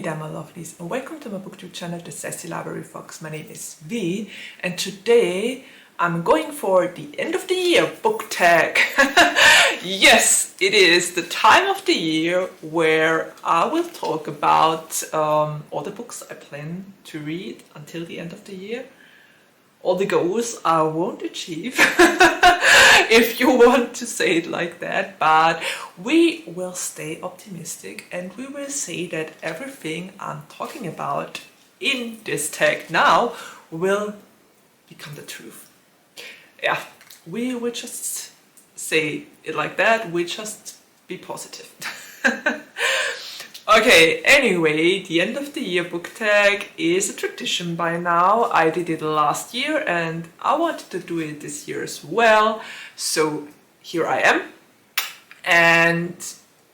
there my lovelies, and welcome to my BookTube channel, The Sassy Library Fox. My name is V, and today I'm going for the end of the year book tag. Yes, it is the time of the year where I will talk about all the books I plan to read until the end of the year. All the goals I won't achieve, if you want to say it like that, but we will stay optimistic and we will say that everything I'm talking about in this tag now will become the truth. Yeah, we will just say it like that, we just be positive. Okay, anyway, the end of the year book tag is a tradition by now. I did it last year and I wanted to do it this year as well. So here I am. And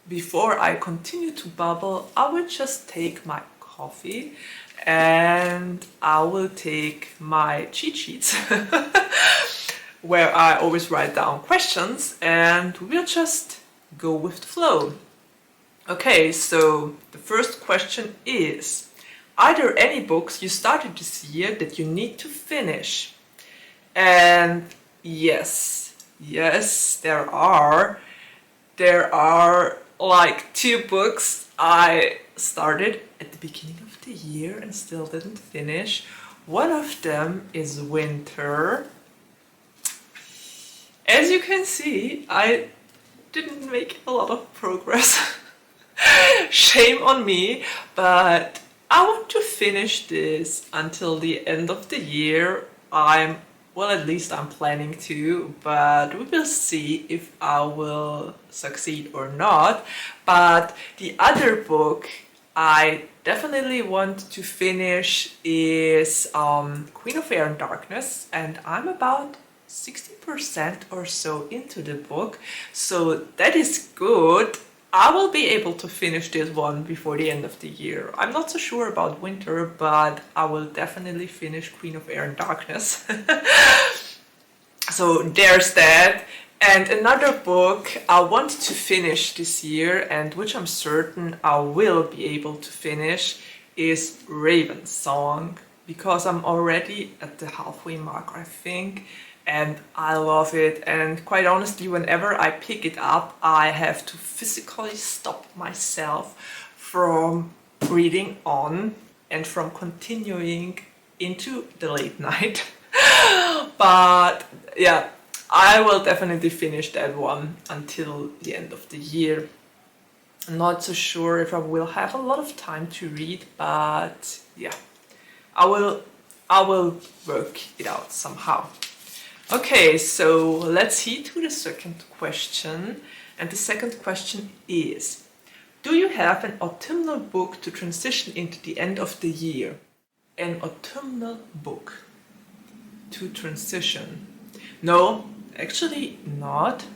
before I continue to babble, I will just take my coffee and I will take my cheat sheets where I always write down questions and we'll just go with the flow. Okay, so the first question is, are there any books you started this year that you need to finish? And yes, there are. There are like 2 books I started at the beginning of the year and still didn't finish. One of them is Winter. As you can see, I didn't make a lot of progress. Shame on me, but I want to finish this until the end of the year. At least I'm planning to, but we will see if I will succeed or not. But the other book I definitely want to finish is Queen of Air and Darkness, and I'm about 60% or so into the book, so that is good. I will be able to finish this one before the end of the year. I'm not so sure about Winter, but I will definitely finish Queen of Air and Darkness. So there's that. And another book I want to finish this year, and which I'm certain I will be able to finish, is Raven's Song, because I'm already at the halfway mark, I think. And I love it, and quite honestly, whenever I pick it up, I have to physically stop myself from reading on and from continuing into the late night. But yeah, I will definitely finish that one until the end of the year. I'm not so sure if I will have a lot of time to read, but yeah, I will work it out somehow. Okay, so let's see to the second question. And the second question is, do you have an autumnal book to transition into the end of the year? An autumnal book to transition? No, actually not.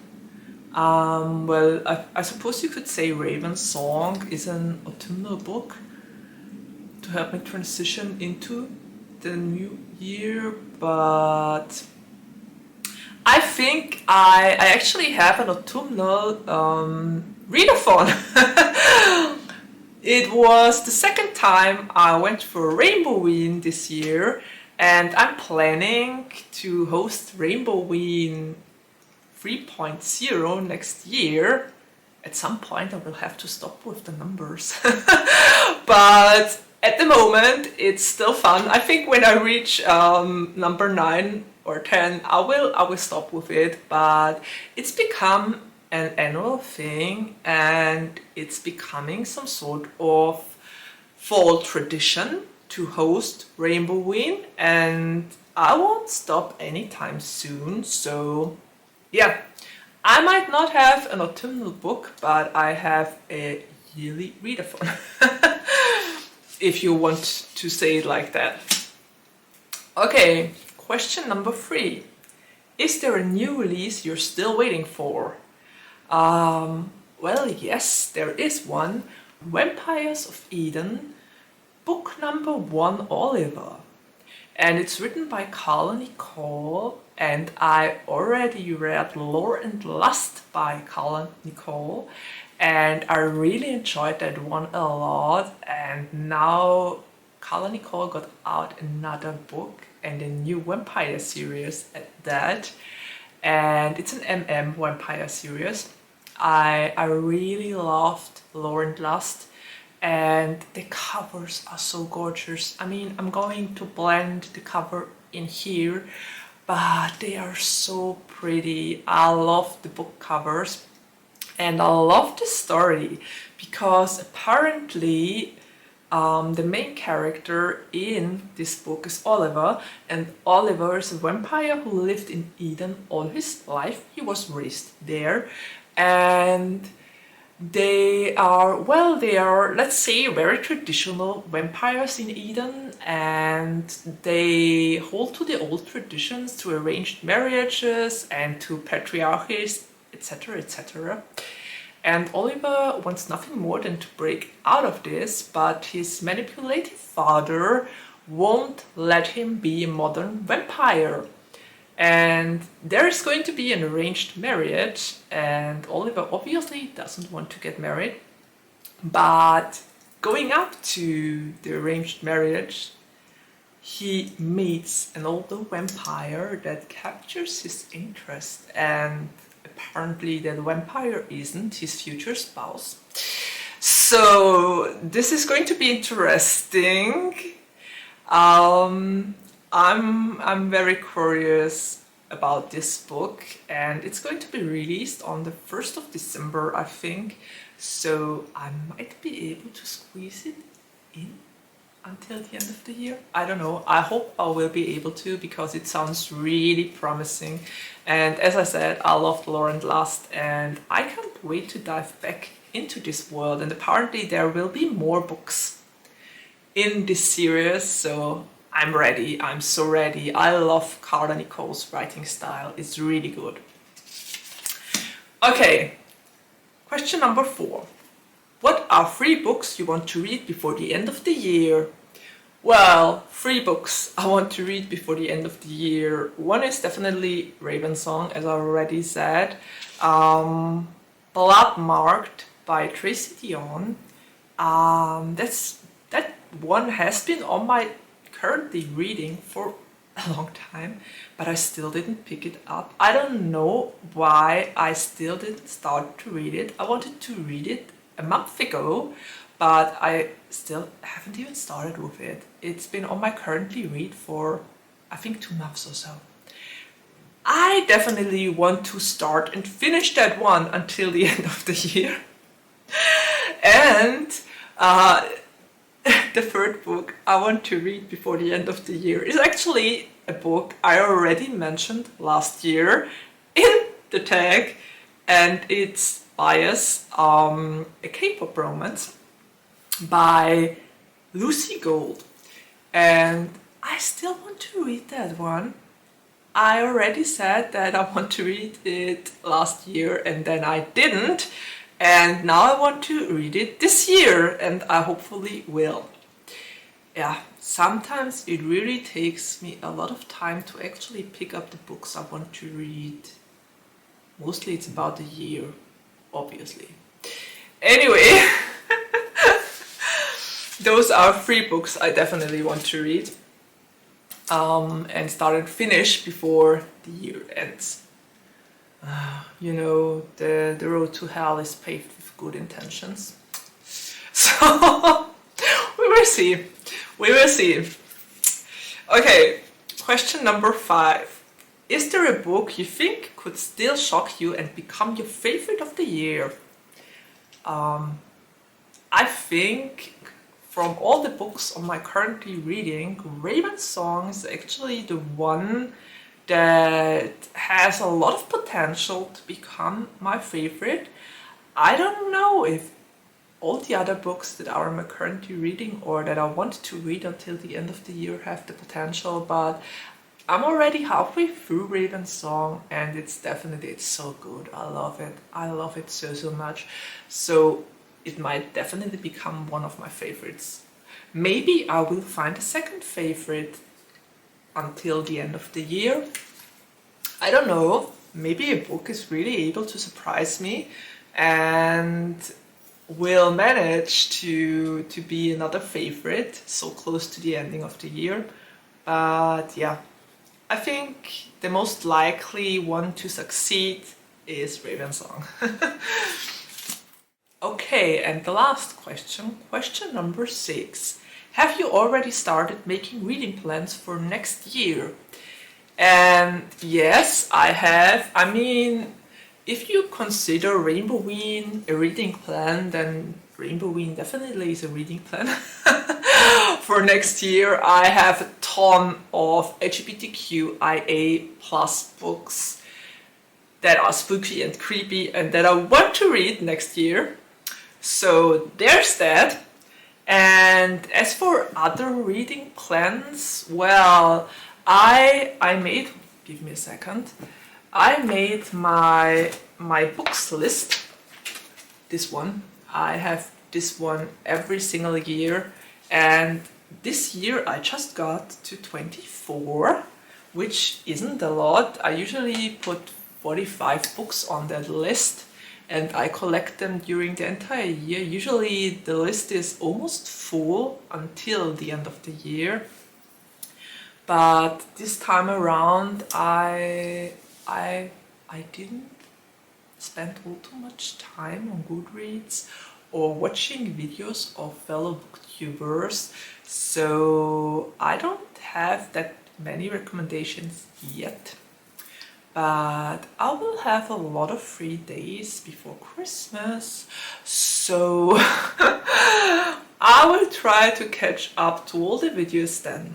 I suppose you could say Raven's Song is an autumnal book to help me transition into the new year, but I think I actually have an autumnal readathon. It was the second time I went for Rainbowween this year, and I'm planning to host Rainbowween 3.0 next year. At some point I will have to stop with the numbers. But at the moment it's still fun. I think when I reach number 9 or 10, I will stop with it, but it's become an annual thing and it's becoming some sort of fall tradition to host Rainbowween, and I won't stop anytime soon. So yeah, I might not have an autumnal book, but I have a yearly readathon. If you want to say it like that. Okay. Question number 3. Is there a new release you're still waiting for? Well, yes, there is one. Vampires of Eden, book number 1, Oliver. And it's written by Carl and Nicole, and I already read Lore and Lust by Carl and Nicole. and I really enjoyed that one a lot. And now Carla Nicole got out another book and a new vampire series at that, and it's an vampire series. I really loved Lauren Lust, and the covers are so gorgeous. I mean, I'm going to blend the cover in here, but they are so pretty. I love the book covers, and I love the story because apparently the main character in this book is Oliver, and Oliver is a vampire who lived in Eden all his life. He was raised there, and they are, well, they are, let's say, very traditional vampires in Eden, and they hold to the old traditions, to arranged marriages and to patriarchies, etc., etc. And Oliver wants nothing more than to break out of this, but his manipulative father won't let him be a modern vampire. And there is going to be an arranged marriage, and Oliver obviously doesn't want to get married. But going up to the arranged marriage, he meets an older vampire that captures his interest, and apparently that vampire isn't his future spouse. So this is going to be interesting. I'm very curious about this book, and it's going to be released on the 1st of December, I think. So I might be able to squeeze it in until the end of the year. I don't know. I hope I will be able to, because it sounds really promising. And as I said, I loved Lauren Lust, and I can't wait to dive back into this world. And apparently there will be more books in this series, so I'm ready. I'm so ready. I love Carla Nicole's writing style. It's really good. Okay, question number 4. What are 3 books you want to read before the end of the year? Well, 3 books I want to read before the end of the year. One is definitely Ravensong, as I already said. Blood Marked by Tracy Dion. That one has been on my currently reading for a long time, but I still didn't pick it up. I don't know why I still didn't start to read it. I wanted to read it a month ago, but I still haven't even started with it. It's been on my currently read for, I think, 2 months or so. I definitely want to start and finish that one until the end of the year. And the 3rd book I want to read before the end of the year is actually a book I already mentioned last year in the tag, and it's Bias, a K-pop romance by Lucy Gold. And I still want to read that one. I already said that I want to read it last year, and then I didn't. And now I want to read it this year, and I hopefully will. Yeah, sometimes it really takes me a lot of time to actually pick up the books I want to read. Mostly it's about a year, obviously. Anyway, those are 3 books I definitely want to read and start and finish before the year ends. You know, the road to hell is paved with good intentions. So we will see. We will see. Okay, question number 5. Is there a book you think could still shock you and become your favorite of the year? I think from all the books on my currently reading, Ravensong is actually the one that has a lot of potential to become my favorite. I don't know if all the other books that I'm currently reading or that I want to read until the end of the year have the potential, but I'm already halfway through Ravensong, and it's so good. I love it. I love it so much. So it might definitely become one of my favorites. Maybe I will find a second favorite until the end of the year. I don't know. Maybe a book is really able to surprise me and will manage to be another favorite so close to the ending of the year. But yeah, I think the most likely one to succeed is Ravensong. Okay, and the last question number 6. Have you already started making reading plans for next year? And yes, I have. I mean, if you consider Rainbowween a reading plan, then Rainbowween definitely is a reading plan. For next year, I have a ton of LGBTQIA+ books that are spooky and creepy and that I want to read next year. So there's that. And as for other reading plans, well, I made, give me a second, I made my books list, this one. I have this one every single year, and this year I just got to 24, which isn't a lot. I usually put 45 books on that list, and I collect them during the entire year. Usually the list is almost full until the end of the year. But this time around I didn't spend all too much time on Goodreads or watching videos of fellow booktubers, so I don't have that many recommendations yet. But I will have a lot of free days before Christmas, so I will try to catch up to all the videos then.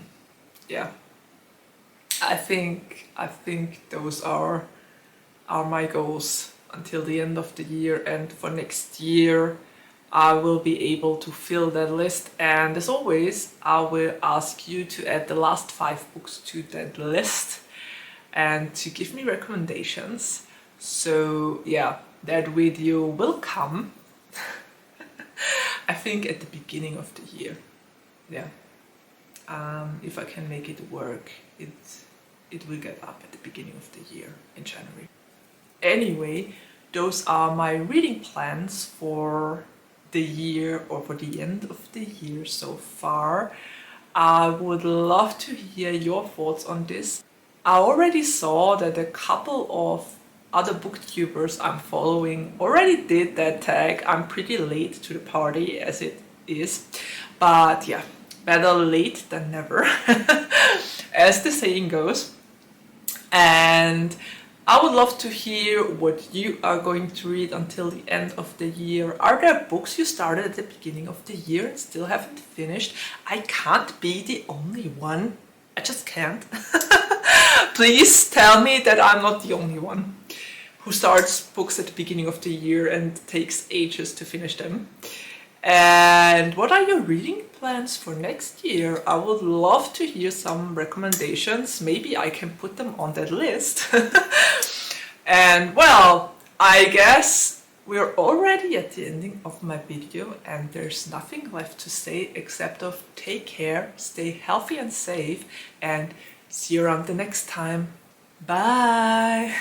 Yeah, I think those are my goals until the end of the year, and for next year I will be able to fill that list. And as always, I will ask you to add the last 5 books to that list and to give me recommendations. So yeah, that video will come I think at the beginning of the year. Yeah, if I can make it work, it will get up at the beginning of the year in January. Anyway, those are my reading plans for the year, or for the end of the year so far. I would love to hear your thoughts on this. I already saw that a couple of other booktubers I'm following already did that tag. I'm pretty late to the party as it is, but yeah, better late than never, as the saying goes. And I would love to hear what you are going to read until the end of the year. Are there books you started at the beginning of the year and still haven't finished? I can't be the only one. I just can't. Please tell me that I'm not the only one who starts books at the beginning of the year and takes ages to finish them. And what are your reading plans for next year? I would love to hear some recommendations. Maybe I can put them on that list. And well, I guess we're already at the ending of my video, and there's nothing left to say except of take care, stay healthy and safe, and see you around the next time. Bye!